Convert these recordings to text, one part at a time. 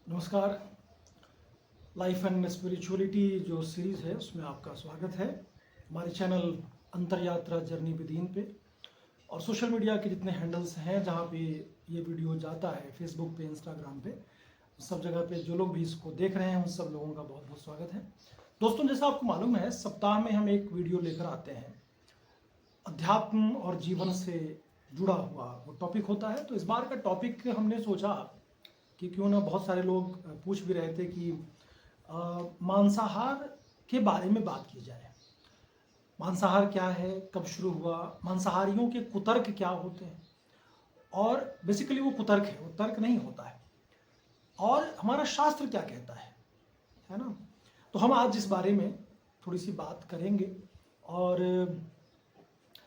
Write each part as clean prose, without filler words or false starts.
नमस्कार। Life and spirituality जो series है उसमें आपका स्वागत है हमारे चैनल अंतरयात्रा जर्नी विदीन पे और सोशल मीडिया के जितने हैंडल्स हैं जहाँ पे ये वीडियो जाता है, फेसबुक पे, इंस्टाग्राम पे, सब जगह पे जो लोग भी इसको देख रहे हैं उन सब लोगों का बहुत बहुत स्वागत है। दोस्तों, जैसा आपको मालूम है, सप्ताह में हम एक वीडियो लेकर आते हैं, अध्यात्म और जीवन से जुड़ा हुआ वो टॉपिक होता है। तो इस बार का टॉपिक हमने सोचा कि क्यों ना, बहुत सारे लोग पूछ भी रहे थे कि मांसाहार के बारे में बात की जाए। मांसाहार क्या है, कब शुरू हुआ, मांसाहारियों के कुतर्क क्या होते हैं, और बेसिकली वो कुतर्क है, वो तर्क नहीं होता है, और हमारा शास्त्र क्या कहता है ना। तो हम आज इस बारे में थोड़ी सी बात करेंगे। और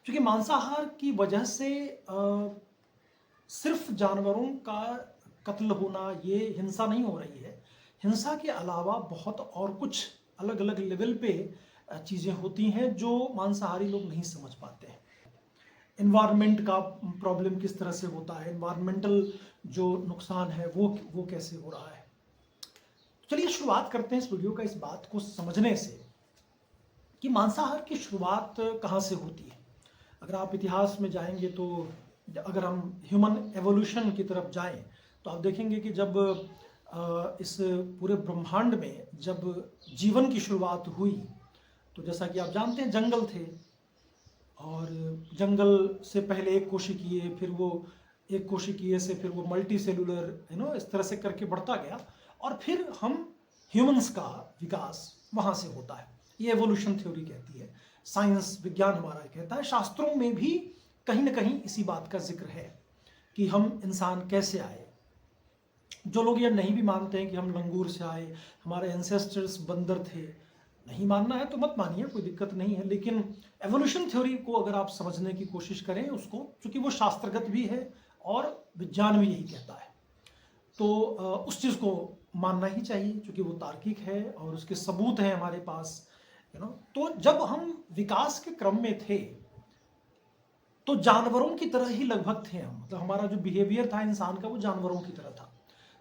क्योंकि मांसाहार की वजह से सिर्फ जानवरों का कत्ल होना, ये हिंसा नहीं हो रही है। हिंसा के अलावा बहुत और कुछ अलग अलग लेवल पे चीज़ें होती हैं जो मांसाहारी लोग नहीं समझ पाते हैं। इन्वायरमेंट का प्रॉब्लम किस तरह से होता है, इन्वायरमेंटल जो नुकसान है वो कैसे हो रहा है। चलिए शुरुआत करते हैं इस वीडियो का इस बात को समझने से कि मांसाहार की शुरुआत कहाँ से होती है। अगर आप इतिहास में जाएंगे तो अगर हम ह्यूमन एवोल्यूशन की तरफ जाएं तो आप देखेंगे कि जब इस पूरे ब्रह्मांड में जब जीवन की शुरुआत हुई तो जैसा कि आप जानते हैं, जंगल थे, और जंगल से पहले एक कोशिकीय, फिर वो एक कोशिकीय से फिर वो मल्टी सेलुलर, इस तरह से करके बढ़ता गया, और फिर हम ह्यूमंस का विकास वहाँ से होता है। ये एवोल्यूशन थ्योरी कहती है, साइंस विज्ञान हमारा कहता है। शास्त्रों में भी कहीं ना कहीं इसी बात का जिक्र है कि हम इंसान कैसे आए। जो लोग ये नहीं भी मानते हैं कि हम लंगूर से आए, हमारे एंसेस्टर्स बंदर थे, नहीं मानना है तो मत मानिए, कोई दिक्कत नहीं है। लेकिन एवोल्यूशन थ्योरी को अगर आप समझने की कोशिश करें उसको, क्योंकि वो शास्त्रगत भी है और विज्ञान भी यही कहता है, तो उस चीज़ को मानना ही चाहिए, क्योंकि वो तार्किक है और उसके सबूत हैं हमारे पास। तो जब हम विकास के क्रम में थे तो जानवरों की तरह ही लगभग थे हम, मतलब हमारा जो बिहेवियर था इंसान का वो जानवरों की तरह था।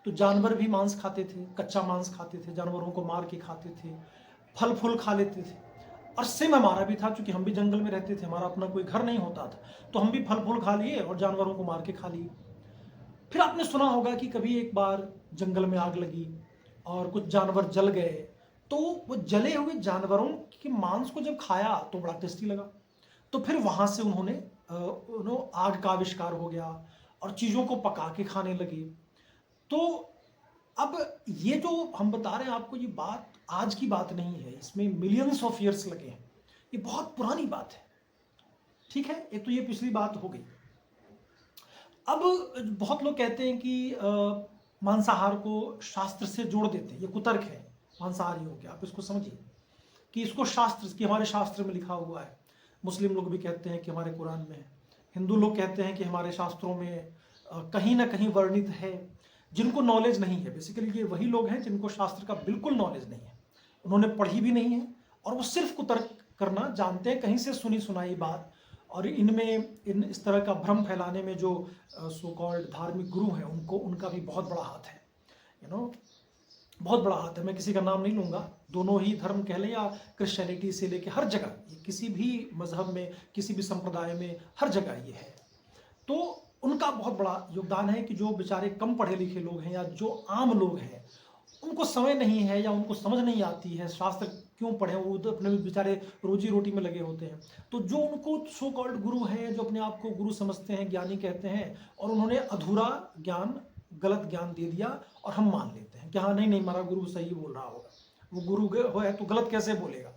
तो जानवर भी मांस खाते थे, कच्चा मांस खाते थे, जानवरों को मार के खाते थे, फल फूल खा लेते थे। और सेम हमारा भी था, क्योंकि हम भी जंगल में रहते थे, हमारा अपना कोई घर नहीं होता था, तो हम भी फल फूल खा लिए और जानवरों को मार के खा लिए। फिर आपने सुना होगा कि कभी एक बार जंगल में आग लगी और कुछ जानवर जल गए, तो वो जले हुए जानवरों के मांस को जब खाया तो बड़ा टेस्टी लगा। तो फिर वहाँ से उन्होंने आग का आविष्कार हो गया और चीज़ों को पका के खाने लगे। तो अब ये जो हम बता रहे हैं आपको, ये बात आज की बात नहीं है, इसमें मिलियंस ऑफ ईयर्स लगे हैं, ये बहुत पुरानी बात है। ठीक है, एक तो ये पिछली बात हो गई। अब बहुत लोग कहते हैं कि मांसाहार को शास्त्र से जोड़ देते हैं, ये कुतर्क है मांसाहारियों के। आप इसको समझिए कि इसको शास्त्र, कि हमारे शास्त्र में लिखा हुआ है। मुस्लिम लोग भी कहते हैं कि हमारे कुरान में है, हिंदू लोग कहते हैं कि हमारे शास्त्रों में कहीं ना कहीं वर्णित है। जिनको नॉलेज नहीं है, बेसिकली ये वही लोग हैं जिनको शास्त्र का बिल्कुल नॉलेज नहीं है, उन्होंने पढ़ी भी नहीं है, और वो सिर्फ कुतर्क करना जानते हैं, कहीं से सुनी सुनाई बात। और इस तरह का भ्रम फैलाने में जो सो कॉल्ड धार्मिक गुरु हैं, उनका भी बहुत बड़ा हाथ है, बहुत बड़ा हाथ है। मैं किसी का नाम नहीं लूँगा, दोनों ही धर्म कह लें, या क्रिश्चियनिटी से लेके हर जगह, किसी भी मजहब में, किसी भी संप्रदाय में, हर जगह ये है। तो उनका बहुत बड़ा योगदान है कि जो बेचारे कम पढ़े लिखे लोग हैं या जो आम लोग हैं, उनको समय नहीं है या उनको समझ नहीं आती है शास्त्र क्यों पढ़ें, वो तो अपने बेचारे रोजी रोटी में लगे होते हैं। तो जो उनको सो कॉल्ड गुरु हैं, जो अपने आप को गुरु समझते हैं, ज्ञानी कहते हैं, और उन्होंने अधूरा ज्ञान, गलत ज्ञान दे दिया, और हम मान लेते हैं कि हाँ नहीं हमारा गुरु सही बोल रहा होगा, वो गुरु है तो गलत कैसे बोलेगा।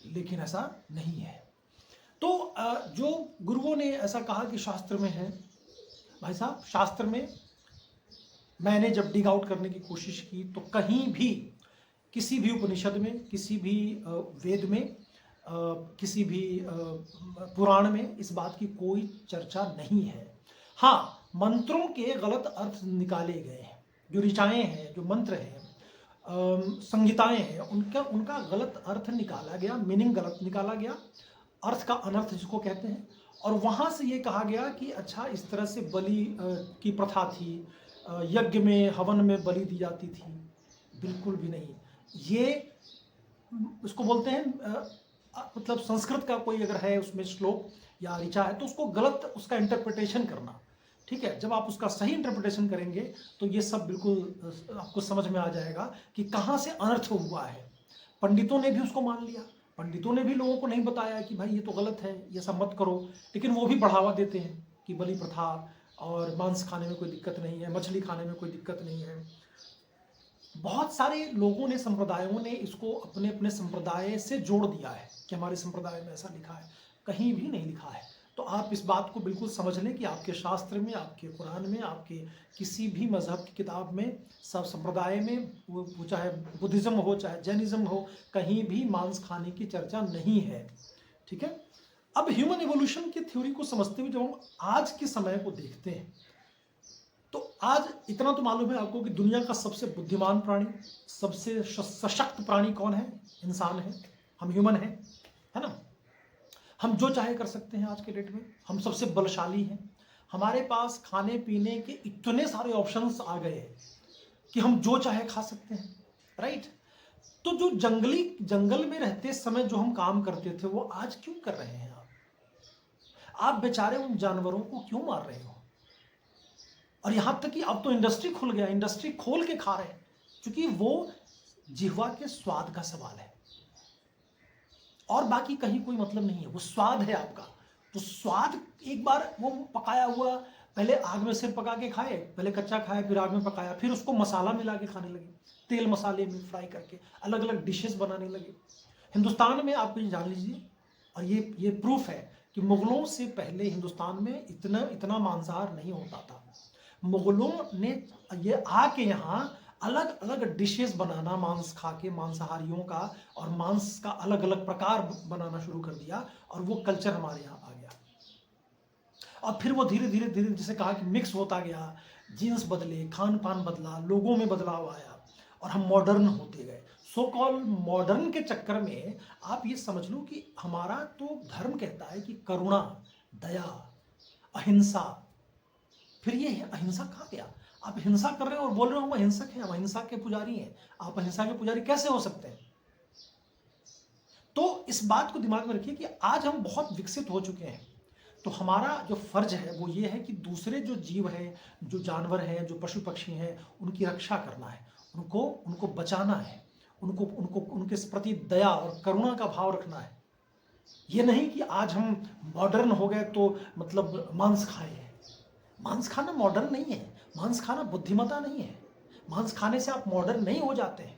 लेकिन ऐसा नहीं है। तो जो गुरुओं ने ऐसा कहा कि शास्त्र में है, भाई साहब, शास्त्र में मैंने जब डिग आउट करने की कोशिश की तो कहीं भी, किसी भी उपनिषद में, किसी भी वेद में, किसी भी पुराण में इस बात की कोई चर्चा नहीं है। हाँ, मंत्रों के गलत अर्थ निकाले गए हैं, जो ऋचाएँ हैं, जो मंत्र हैं, संहिताएं हैं, उनका गलत अर्थ निकाला गया, मीनिंग गलत निकाला गया, अर्थ का अनर्थ जिसको कहते हैं। और वहाँ से ये कहा गया कि अच्छा, इस तरह से बलि की प्रथा थी, यज्ञ में हवन में बलि दी जाती थी, बिल्कुल भी नहीं। ये इसको बोलते हैं मतलब संस्कृत का कोई अगर है उसमें श्लोक या ऋचा है तो उसको गलत उसका इंटरप्रिटेशन करना, ठीक है। जब आप उसका सही इंटरप्रिटेशन करेंगे तो ये सब बिल्कुल आपको समझ में आ जाएगा कि कहाँ से अनर्थ हुआ है। पंडितों ने भी उसको मान लिया, पंडितों ने भी लोगों को नहीं बताया कि भाई ये तो गलत है, ये सब मत करो, लेकिन वो भी बढ़ावा देते हैं कि बलि प्रथा और मांस खाने में कोई दिक्कत नहीं है, मछली खाने में कोई दिक्कत नहीं है। बहुत सारे लोगों ने, संप्रदायों ने इसको अपने अपने संप्रदाय से जोड़ दिया है कि हमारे संप्रदाय में ऐसा लिखा है, कहीं भी नहीं लिखा है। तो आप इस बात को बिल्कुल समझ लें कि आपके शास्त्र में, आपके कुरान में, आपके किसी भी मजहब की किताब में, सब संप्रदाय में, वो चाहे बुद्धिज़्म हो चाहे जैनिज़्म हो, कहीं भी मांस खाने की चर्चा नहीं है, ठीक है। अब ह्यूमन एवोल्यूशन की थ्योरी को समझते हुए जब हम आज के समय को देखते हैं तो आज इतना तो मालूम है आपको कि दुनिया का सबसे बुद्धिमान प्राणी, सबसे सशक्त प्राणी कौन है? इंसान है, हम ह्यूमन है ना। हम जो चाहे कर सकते हैं आज के डेट में, हम सबसे बलशाली हैं, हमारे पास खाने पीने के इतने सारे ऑप्शंस आ गए हैं कि हम जो चाहे खा सकते हैं, राइट। तो जो जंगल में रहते समय जो हम काम करते थे वो आज क्यों कर रहे हैं आप बेचारे उन जानवरों को क्यों मार रहे हो? और यहां तक कि अब तो इंडस्ट्री खुल गया, इंडस्ट्री खोल के खा रहे हैं, क्योंकि वो जिह्वा के स्वाद का सवाल है और बाकी कहीं कोई मतलब नहीं है, वो स्वाद है आपका। तो स्वाद एक बार वो पकाया हुआ, पहले आग में सिर पका के खाए, पहले कच्चा खाया फिर आग में पकाया, फिर उसको मसाला मिला के खाने लगे, तेल मसाले में फ्राई करके अलग अलग डिशेस बनाने लगे। हिंदुस्तान में आप ये जान लीजिए, और ये प्रूफ है कि मुगलों से पहले हिंदुस्तान में इतना मांसाहार नहीं होता था। मुगलों ने ये आके यहाँ अलग अलग डिशेस बनाना, मांस खा के मांसाहारियों का, और मांस का अलग अलग प्रकार बनाना शुरू कर दिया, और वो कल्चर हमारे यहाँ आ गया। और फिर वो धीरे धीरे धीरे जैसे कहा कि मिक्स होता गया, जीन्स बदले, खान पान बदला, लोगों में बदलाव आया और हम मॉडर्न होते गए। सो कॉल मॉडर्न के चक्कर में आप ये समझ लो कि हमारा तो धर्म कहता है कि करुणा, दया, अहिंसा, फिर ये अहिंसा कहाँ गया? आप हिंसा कर रहे हो और बोल रहे हो हम अहिंसक हैं, हम अहिंसा के पुजारी हैं। आप अहिंसा के पुजारी कैसे हो सकते हैं? तो इस बात को दिमाग में रखिए कि आज हम बहुत विकसित हो चुके हैं, तो हमारा जो फर्ज है वो ये है कि दूसरे जो जीव हैं, जो जानवर हैं, जो पशु पक्षी हैं, उनकी रक्षा करना है, उनको बचाना है, उनके प्रति दया और करुणा का भाव रखना है। ये नहीं कि आज हम मॉडर्न हो गए तो मतलब मांस खाए हैं। मांस खाना मॉडर्न नहीं है, मांस खाना बुद्धिमत्ता नहीं है, मांस खाने से आप मॉडर्न नहीं हो जाते हैं,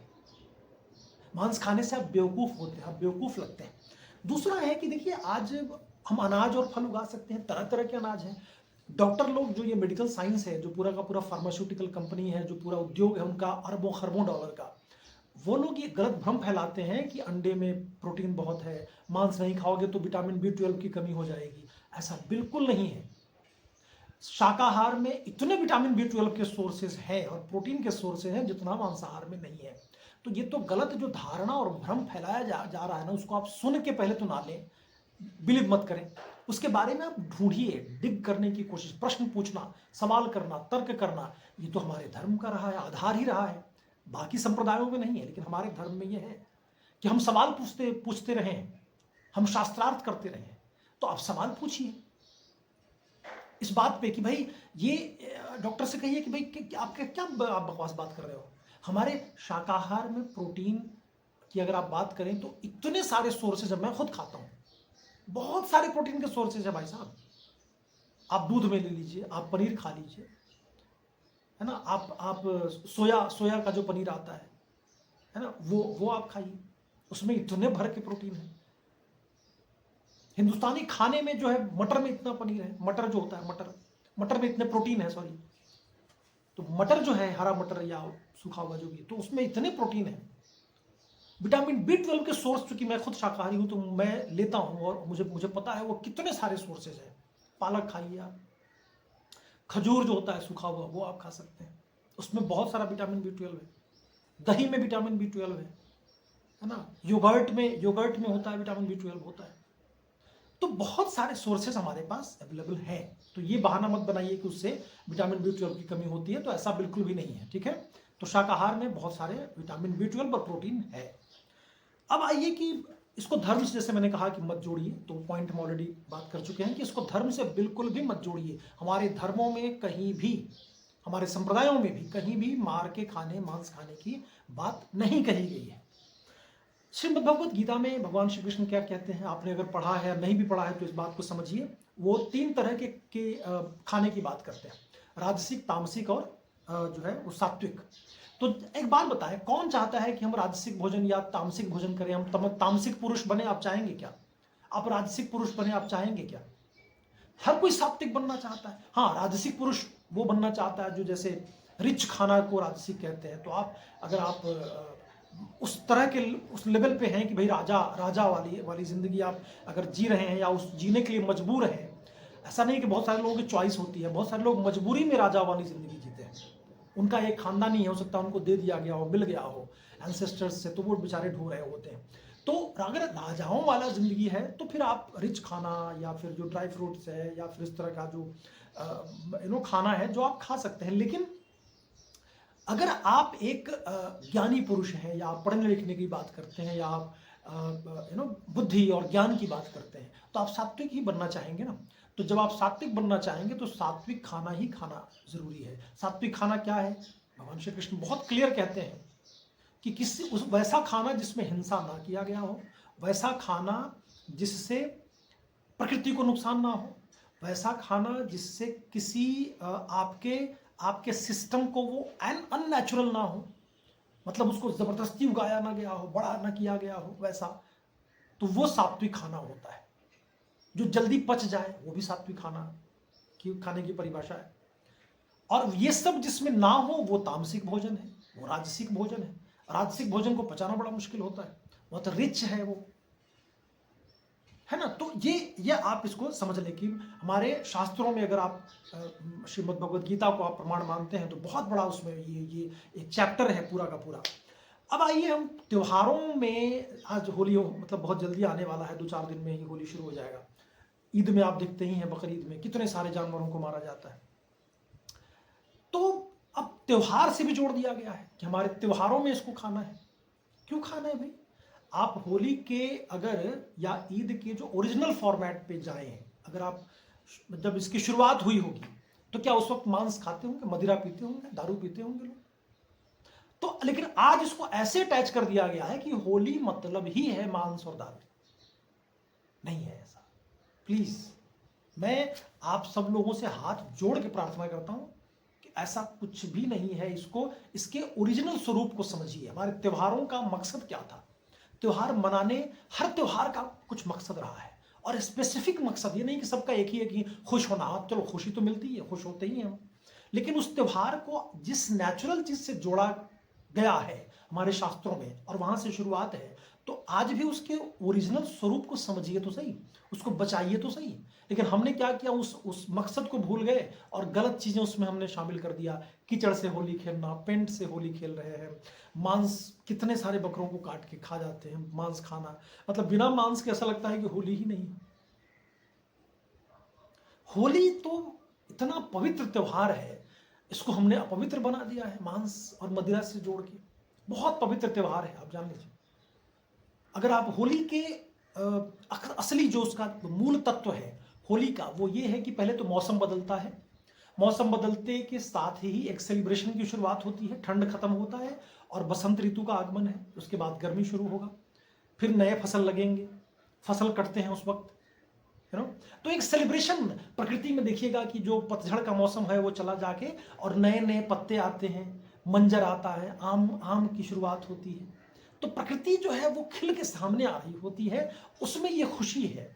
मांस खाने से आप बेवकूफ़ होते हैं, आप बेवकूफ़ लगते हैं। दूसरा है कि देखिए आज हम अनाज और फल उगा सकते हैं, तरह तरह के अनाज हैं। डॉक्टर लोग, जो ये मेडिकल साइंस है, जो पूरा का पूरा फार्मास्यूटिकल कंपनी है, जो पूरा उद्योग है उनका अरबों खरबों डॉलर का, वो लोग ये गलत भ्रम फैलाते हैं कि अंडे में प्रोटीन बहुत है, मांस नहीं खाओगे तो विटामिन B12 की कमी हो जाएगी। ऐसा बिल्कुल नहीं है। शाकाहार में इतने विटामिन B12 के सोर्सेज हैं और प्रोटीन के सोर्सेज हैं जितना मांसाहार में नहीं है। तो ये तो गलत जो धारणा और भ्रम फैलाया जा रहा है ना, उसको आप सुन के पहले तो ना लें, बिलीव मत करें, उसके बारे में आप ढूंढिए, डिग करने की कोशिश, प्रश्न पूछना, सवाल करना, तर्क करना, ये तो हमारे धर्म का रहा है, आधार ही रहा है। बाकी संप्रदायों में नहीं है, लेकिन हमारे धर्म में ये है कि हम सवाल पूछते रहें, हम शास्त्रार्थ करते रहें। तो आप सवाल पूछिए इस बात पे कि भाई ये डॉक्टर से कहिए कि भाई आप क्या बकवास बात कर रहे हो। हमारे शाकाहार में प्रोटीन की अगर आप बात करें तो इतने सारे सोर्सेज है, मैं खुद खाता हूँ, बहुत सारे प्रोटीन के सोर्सेज है भाई साहब। आप दूध में ले लीजिए, आप पनीर खा लीजिए, है ना, आप सोया का जो पनीर आता है ना, वो आप खाइए, उसमें इतने भर के प्रोटीन है। हिंदुस्तानी खाने में जो है, मटर में इतना पनीर है, मटर जो होता है, मटर में इतने प्रोटीन है, सॉरी, तो मटर जो है, हरा मटर या सूखा हुआ जो भी, तो उसमें इतने प्रोटीन है। विटामिन B12 के सोर्स, चूंकि मैं खुद शाकाहारी हूं तो मैं लेता हूं और मुझे पता है वो कितने सारे सोर्सेज है। पालक खाइए आप, खजूर जो होता है सूखा हुआ वो आप खा सकते हैं, उसमें बहुत सारा विटामिन B12 है। दही में विटामिन B12 है ना, योगर्ट में होता है, विटामिन B12 होता है। तो बहुत सारे सोर्सेस हमारे पास अवेलेबल हैं। तो ये बहाना मत बनाइए कि उससे विटामिन B12 की कमी होती है, तो ऐसा बिल्कुल भी नहीं है, ठीक है। तो शाकाहार में बहुत सारे विटामिन B12 और प्रोटीन है। अब आइए कि इसको धर्म से, जैसे मैंने कहा कि मत जोड़िए, तो पॉइंट हम ऑलरेडी बात कर चुके हैं कि इसको धर्म से बिल्कुल भी मत जोड़िए। हमारे धर्मों में कहीं भी, हमारे संप्रदायों में भी कहीं भी मार के खाने, मांस खाने की बात नहीं कही गई है। श्रीमद् भगवत गीता में भगवान श्री कृष्ण क्या कहते हैं, आपने अगर पढ़ा है या नहीं भी पढ़ा है तो इस बात को समझिए। वो 3 तरह के खाने की बात करते हैं, राजसिक, तामसिक और जो है वो सात्विक। तो एक बात बताएं, कौन चाहता है कि हम राजसिक भोजन या तामसिक भोजन करें? हम तामसिक पुरुष बने, आप चाहेंगे क्या? आप राजसिक पुरुष बने, आप चाहेंगे क्या? हर कोई सात्विक बनना चाहता है। हाँ, राजसिक पुरुष वो बनना चाहता है जो जैसे रिच खाना को राजसिक कहते हैं। तो आप, अगर आप उस तरह के उस लेवल पे हैं कि भाई राजा राजा वाली जिंदगी आप अगर जी रहे हैं या उस जीने के लिए मजबूर हैं, ऐसा नहीं कि बहुत सारे लोगों की चॉइस होती है, बहुत सारे लोग मजबूरी में राजा वाली जिंदगी जीते हैं। उनका एक खानदान ही हो सकता है, उनको दे दिया गया हो, मिल गया हो एंसेस्टर्स से, तो वो बेचारे ढो रहे होते हैं। तो अगर राजाओं वाला जिंदगी है तो फिर आप रिच खाना या फिर जो ड्राई फ्रूट्स है या फिर इस तरह का जो खाना है जो आप खा सकते हैं। लेकिन अगर आप एक ज्ञानी पुरुष हैं या आप पढ़ने लिखने की बात करते हैं या आप बुद्धि और ज्ञान की बात करते हैं, तो आप सात्विक ही बनना चाहेंगे ना। तो जब आप सात्विक बनना चाहेंगे तो सात्विक खाना ही खाना जरूरी है। सात्विक खाना क्या है? भगवान श्री कृष्ण बहुत क्लियर कहते हैं कि किसी उस वैसा खाना जिसमें हिंसा ना किया गया हो, वैसा खाना जिससे प्रकृति को नुकसान ना हो, वैसा खाना जिससे किसी आपके सिस्टम को वो अननेचुरल ना हो, मतलब उसको जबरदस्ती उगाया ना गया हो, बड़ा ना किया गया हो वैसा, तो वो सात्विक खाना होता है। जो जल्दी पच जाए वो भी सात्विक खाने की परिभाषा है। और ये सब जिसमें ना हो वो तामसिक भोजन है, वो राजसिक भोजन है। राजसिक भोजन को पचाना बड़ा मुश्किल होता है, बहुत रिच है वो, है ना। तो ये आप इसको समझ लें कि हमारे शास्त्रों में अगर आप श्रीमद् भगवद गीता को आप प्रमाण मानते हैं तो बहुत बड़ा उसमें ये एक चैप्टर है पूरा का पूरा। अब आइए हम त्योहारों में, आज होली मतलब बहुत जल्दी आने वाला है, 2-4 दिन में ही होली शुरू हो जाएगा। ईद में आप देखते ही हैं, बकरीद में कितने सारे जानवरों को मारा जाता है। तो अब त्योहार से भी जोड़ दिया गया है कि हमारे त्योहारों में इसको खाना है। क्यों खाना है भाई? आप होली के अगर या ईद के जो ओरिजिनल फॉर्मेट पे जाएं, अगर आप जब इसकी शुरुआत हुई होगी तो क्या उस वक्त मांस खाते होंगे, मदिरा पीते होंगे, दारू पीते होंगे लोग? तो लेकिन आज इसको ऐसे अटैच कर दिया गया है कि होली मतलब ही है मांस और दारू। नहीं है ऐसा। प्लीज मैं आप सब लोगों से हाथ जोड़ के प्रार्थना करता हूं कि ऐसा कुछ भी नहीं है। इसको, इसके ओरिजिनल स्वरूप को समझिए। हमारे त्योहारों का मकसद क्या था? त्योहार मनाने, हर त्योहार का कुछ मकसद रहा है और स्पेसिफिक मकसद। ये नहीं कि सबका एक ही है कि खुश होना। चलो खुशी तो मिलती है, खुश होते ही हैं हम, लेकिन उस त्योहार को जिस नेचुरल चीज से जोड़ा गया है हमारे शास्त्रों में और वहां से शुरुआत है, तो आज भी उसके ओरिजिनल स्वरूप को समझिए तो सही, उसको बचाइए तो सही। लेकिन हमने क्या किया, उस मकसद को भूल गए और गलत चीजें उसमें हमने शामिल कर दिया। कीचड़ से होली खेलना, पेंट से होली खेल रहे हैं, मांस, कितने सारे बकरों को काट के खा जाते हैं। मांस खाना मतलब बिना मांस के ऐसा लगता है कि होली ही नहीं। होली तो इतना पवित्र त्योहार है, इसको हमने अपवित्र बना दिया है मांस और मदिरा से जोड़ के। बहुत पवित्र त्योहार है, आप जान लीजिए। अगर आप होली के असली जो उसका मूल तत्व है होली का, वो ये है कि पहले तो मौसम बदलता है। मौसम बदलते के साथ ही एक सेलिब्रेशन की शुरुआत होती है, ठंड खत्म होता है और बसंत ऋतु का आगमन है। उसके बाद गर्मी शुरू होगा, फिर नए फसल लगेंगे, फसल कटते हैं उस वक्त, है ना। तो एक सेलिब्रेशन प्रकृति में देखिएगा कि जो पतझड़ का मौसम है वो चला जाके और नए नए पत्ते आते हैं, मंजर आता है, आम की शुरुआत होती है। तो प्रकृति जो है वो खिल के सामने आ रही होती है, उसमें ये खुशी है।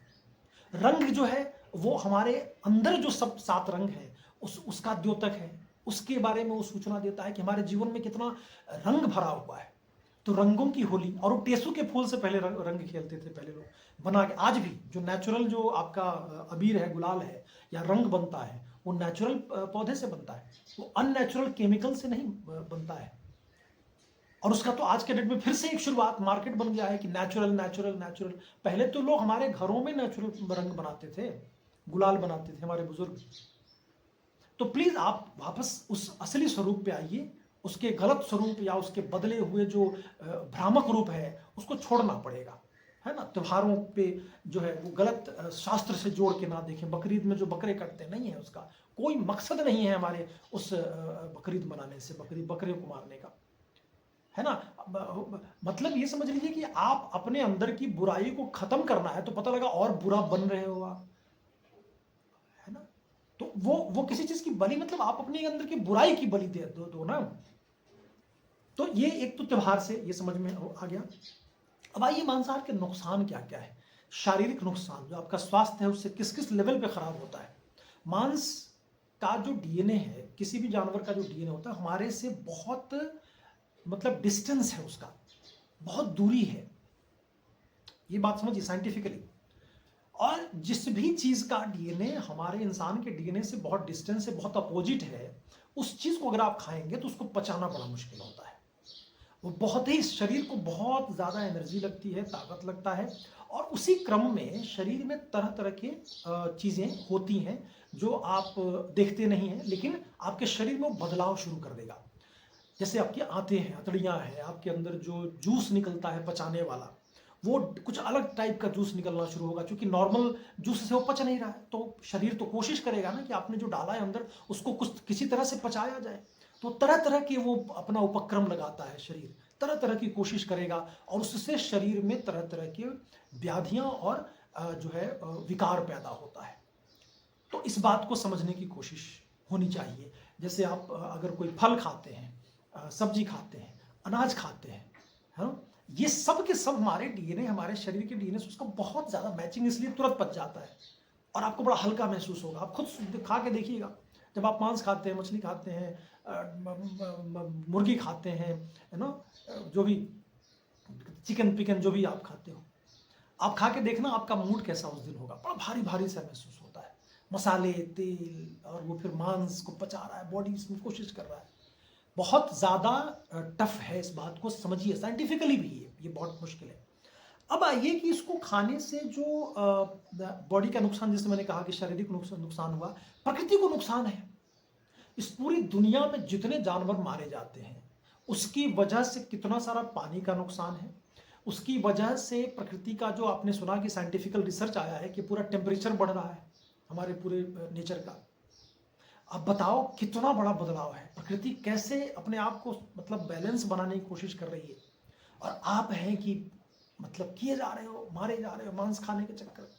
रंग जो है वो हमारे अंदर जो सब 7 रंग है उसका द्योतक है, उसके बारे में वो सूचना देता है कि हमारे जीवन में कितना रंग भरा हुआ है। तो रंगों की होली। और वो टेसू के फूल से पहले रंग खेलते थे पहले लोग बना के। आज भी जो नेचुरल जो आपका अबीर है, गुलाल है या रंग बनता है, वो नेचुरल पौधे से बनता है, वो अननेचुरल केमिकल से नहीं बनता है। और उसका तो आज के डेट में फिर से एक शुरुआत मार्केट बन गया है कि नेचुरल नेचुरल नेचुरल। पहले तो लोग हमारे घरों में नेचुरल रंग बनाते थे, गुलाल बनाते थे हमारे बुजुर्ग। तो प्लीज आप वापस उस असली स्वरूप पे आइए। उसके गलत स्वरूप या उसके बदले हुए जो भ्रामक रूप है उसको छोड़ना पड़ेगा, है ना। त्योहारों पे जो है वो गलत शास्त्र से जोड़ के ना देखें। बकरीद में जो बकरे कटते नहीं है उसका कोई मकसद नहीं है हमारे उस बकरीद मनाने से, बकरे को मारने का, है ना। मतलब ये समझ लीजिए कि आप अपने अंदर की बुराई को खत्म करना है तो पता लगा और बुरा बन रहे हो आप, है ना। तो वो किसी चीज की बलि, मतलब आप अपने अंदर की बुराई की बलि दो ना। तो ये एक तो त्योहार से ये समझ में आ गया। अब आइए मांसाहार के नुकसान क्या क्या है। शारीरिक नुकसान, जो आपका स्वास्थ्य है उससे किस किस लेवल पे खराब होता है। मांस का जो डीएनए है, किसी भी जानवर का जो डीएनए होता है हमारे से बहुत, मतलब डिस्टेंस है उसका, बहुत दूरी है। ये बात समझिए साइंटिफिकली। और जिस भी चीज का डीएनए हमारे इंसान के डीएनए से बहुत डिस्टेंस से बहुत अपोजिट है, उस चीज को अगर आप खाएंगे तो उसको पचाना बड़ा मुश्किल होता है। वो बहुत ही, शरीर को बहुत ज़्यादा एनर्जी लगती है, ताकत लगता है। और उसी क्रम में शरीर में तरह तरह के चीज़ें होती हैं जो आप देखते नहीं हैं, लेकिन आपके शरीर में वो बदलाव शुरू कर देगा। जैसे आपकी आंतें हैं, अतड़ियाँ हैं, आपके अंदर जो जूस निकलता है पचाने वाला, वो कुछ अलग टाइप का जूस निकलना शुरू होगा, क्योंकि नॉर्मल जूस से वो पच नहीं रहा है। तो शरीर तो कोशिश करेगा ना कि आपने जो डाला है अंदर उसको कुछ किसी तरह से पचाया जाए। तो तरह तरह के वो अपना उपक्रम लगाता है शरीर, तरह तरह की कोशिश करेगा, और उससे शरीर में तरह तरह के व्याधियां और जो है विकार पैदा होता है। तो इस बात को समझने की कोशिश होनी चाहिए। जैसे आप अगर कोई फल खाते हैं, सब्जी खाते हैं, अनाज खाते हैं, है ना, ये सब के सब हमारे डीएनए, हमारे शरीर के डीएनए से उसका बहुत ज़्यादा मैचिंग, इसलिए तुरंत पच जाता है और आपको बड़ा हल्का महसूस होगा। आप खुद खा के देखिएगा, जब आप मांस खाते हैं, मछली खाते हैं, मुर्गी खाते हैं, है ना, जो भी चिकन पिकन जो भी आप खाते हो, आप खा के देखना आपका मूड कैसा उस दिन होगा। बड़ा भारी भारी सा महसूस होता है। मसाले, तेल, और वो फिर मांस को पचा रहा है, बॉडी इसमें कोशिश कर रहा है। बहुत ज़्यादा टफ है, इस बात को समझिए। साइंटिफिकली भी ये बहुत मुश्किल है। अब आइए कि इसको खाने से जो बॉडी का नुकसान, जैसे मैंने कहा कि शारीरिक नुकसान हुआ, प्रकृति को नुकसान है। इस पूरी दुनिया में जितने जानवर मारे जाते हैं उसकी वजह से कितना सारा पानी का नुकसान है, उसकी वजह से प्रकृति का, जो आपने सुना कि साइंटिफिकल रिसर्च आया है कि पूरा टेम्परेचर बढ़ रहा है हमारे पूरे नेचर का। अब बताओ कितना बड़ा बदलाव है। प्रकृति कैसे अपने आप को मतलब बैलेंस बनाने की कोशिश कर रही है, और आप हैं कि मतलब किए जा रहे हो, मारे जा रहे हो मांस खाने के चक्कर में।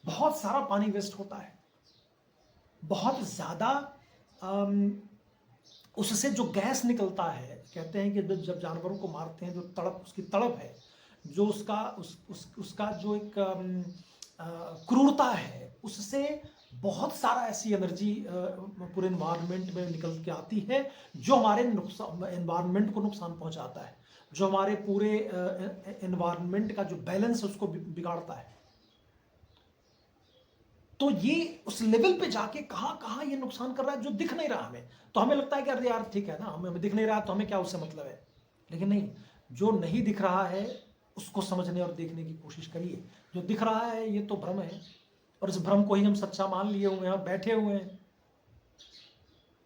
बहुत सारा पानी वेस्ट होता है, बहुत ज़्यादा उससे जो गैस निकलता है। कहते हैं कि जब जानवरों को मारते हैं, जो तड़प, उसकी तड़प है, जो उसका जो एक क्रूरता है, उससे बहुत सारा ऐसी एनर्जी पूरे एनवायरनमेंट में निकल के आती है, जो हमारे एनवायरनमेंट को नुकसान पहुंचाता है, जो हमारे पूरे एनवायरनमेंट का जो बैलेंस है उसको बिगाड़ता है। तो ये उस लेवल पे जाके कहां कहां ये नुकसान कर रहा है जो दिख नहीं रहा हमें। तो हमें लगता है कि अरे यार ठीक है ना, हमें दिख नहीं रहा तो हमें क्या उससे मतलब है। लेकिन नहीं, जो नहीं दिख रहा है उसको समझने और देखने की कोशिश करिए। जो दिख रहा है ये तो भ्रम है, और इस भ्रम को ही हम सच्चा मान लिए हुए हैं, बैठे हुए हैं।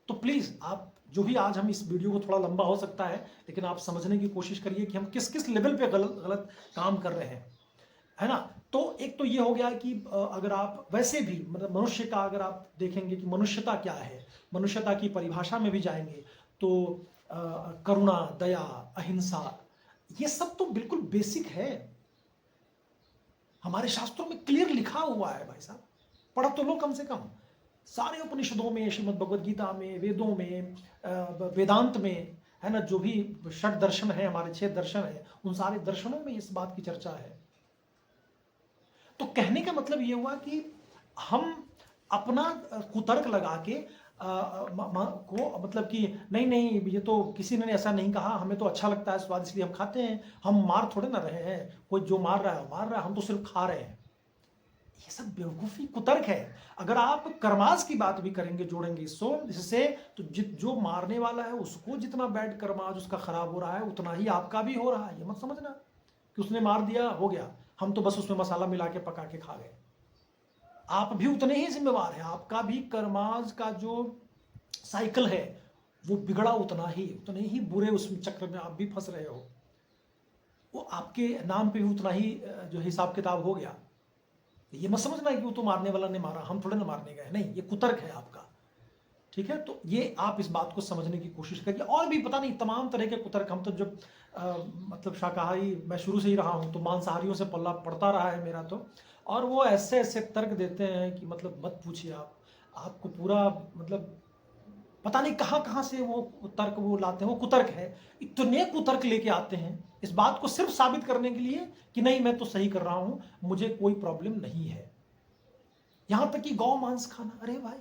तो प्लीज आप जो भी, आज हम इस वीडियो को थोड़ा लंबा हो सकता है, लेकिन आप समझने की कोशिश करिए कि हम किस किस लेवल पे गलत काम कर रहे हैं, है ना। तो एक तो ये हो गया कि अगर आप वैसे भी, मतलब मनुष्य का अगर आप देखेंगे कि मनुष्यता क्या है, मनुष्यता की परिभाषा में भी जाएंगे तो करुणा, दया, अहिंसा, ये सब तो बिल्कुल बेसिक है, हमारे शास्त्रों में क्लियर लिखा हुआ है। भाई साहब पढ़ा तो लो कम से कम, सारे उपनिषदों में, श्रीमद् भगवद गीता में, वेदों में, वेदांत में, है ना, जो भी षट दर्शन है, हमारे 6 दर्शन है, उन सारे दर्शनों में इस बात की चर्चा है। तो कहने का मतलब ये हुआ कि हम अपना कुतर्क लगा के को, मतलब कि नहीं नहीं ये तो किसी ने ऐसा नहीं कहा, हमें तो अच्छा लगता है स्वाद इसलिए हम खाते हैं, हम मार थोड़े ना रहे हैं, कोई जो मार रहा है वो मार रहा है, हम तो सिर्फ खा रहे हैं। ये सब बेवकूफ़ी कुतर्क है। अगर आप कर्मास की बात भी करेंगे, जोड़ेंगे इससे, तो जो मारने वाला है उसको जितना बैड कर्मास उसका खराब हो रहा है, उतना ही आपका भी हो रहा है। ये मत समझना कि उसने मार दिया हो गया, हम तो बस उसमें मसाला मिला के पका के खा गए। आप भी उतने ही जिम्मेवार हैं। आपका भी कर्मास का जो साइकिल है वो बिगड़ा उतने ही बुरे उस चक्र में आप भी फंस रहे हो। वो आपके नाम पे भी उतना ही जो हिसाब किताब हो गया। ये मत समझना कि वो तो मारने वाला ने मारा, हम थोड़े ना मारने गए, नहीं, ये कुतर्क है आपका। ठीक है, तो ये आप इस बात को समझने की कोशिश करिए। और भी पता नहीं तमाम तरह के कुतर्क, हम तो जब मतलब शाकाहारी मैं शुरू से ही रहा हूँ, तो मांसाहारियों से पल्ला पड़ता रहा है मेरा तो। और वो ऐसे ऐसे तर्क देते हैं कि मतलब मत पूछिए आप, आपको पूरा मतलब पता नहीं कहाँ कहाँ से वो तर्क वो लाते हैं। वो कुतर्क है, इतने कुतर्क लेके आते हैं इस बात को सिर्फ साबित करने के लिए कि नहीं मैं तो सही कर रहा हूं, मुझे कोई प्रॉब्लम नहीं है। यहां तक कि गौ मांस खाना, अरे भाई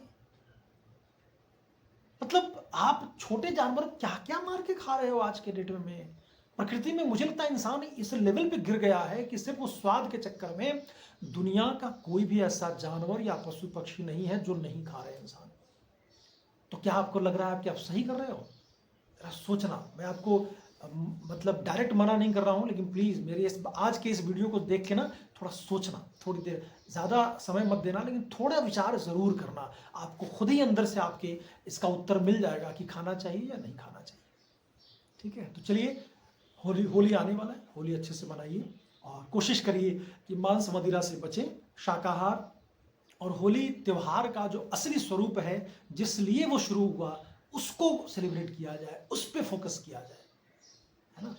मतलब आप छोटे जानवर क्या क्या मार के खा रहे हो आज के डेट में। प्रकृति में मुझे लगता है इंसान इस लेवल पे गिर गया है कि सिर्फ उस स्वाद के चक्कर में दुनिया का कोई भी ऐसा जानवर या पशु पक्षी नहीं है जो नहीं खा रहे इंसान। तो क्या आपको लग रहा है कि आप सही कर रहे हो? जरा सोचना। मैं आपको मतलब डायरेक्ट मना नहीं कर रहा हूं, लेकिन प्लीज मेरे आज के इस वीडियो को देख के ना थोड़ा सोचना, थोड़ी देर, ज्यादा समय मत देना, लेकिन थोड़ा विचार जरूर करना। आपको खुद ही अंदर से आपके इसका उत्तर मिल जाएगा कि खाना चाहिए या नहीं खाना चाहिए। ठीक है, तो चलिए, होली होली आने वाला है, होली अच्छे से मनाइए और कोशिश करिए कि मांस मदिरा से बचें, शाकाहार। और होली त्योहार का जो असली स्वरूप है, जिस लिए वो शुरू हुआ, उसको सेलिब्रेट किया जाए, उस पर फोकस किया जाए, है ना।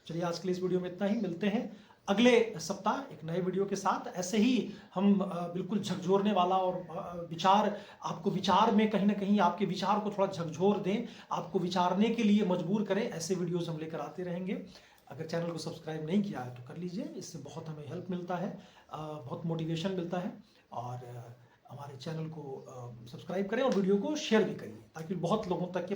चलिए, आज के लिए इस वीडियो में इतना ही। मिलते हैं अगले सप्ताह एक नए वीडियो के साथ। ऐसे ही हम बिल्कुल झकझोरने वाला और विचार, आपको विचार में कहीं ना कहीं आपके विचार को थोड़ा झकझोर दें, आपको विचारने के लिए मजबूर करें, ऐसे वीडियोस हम लेकर आते रहेंगे। अगर चैनल को सब्सक्राइब नहीं किया है तो कर लीजिए, इससे बहुत हमें हेल्प मिलता है, बहुत मोटिवेशन मिलता है। और हमारे चैनल को सब्सक्राइब करें और वीडियो को शेयर भी करिए, ताकि बहुत लोगों तक ये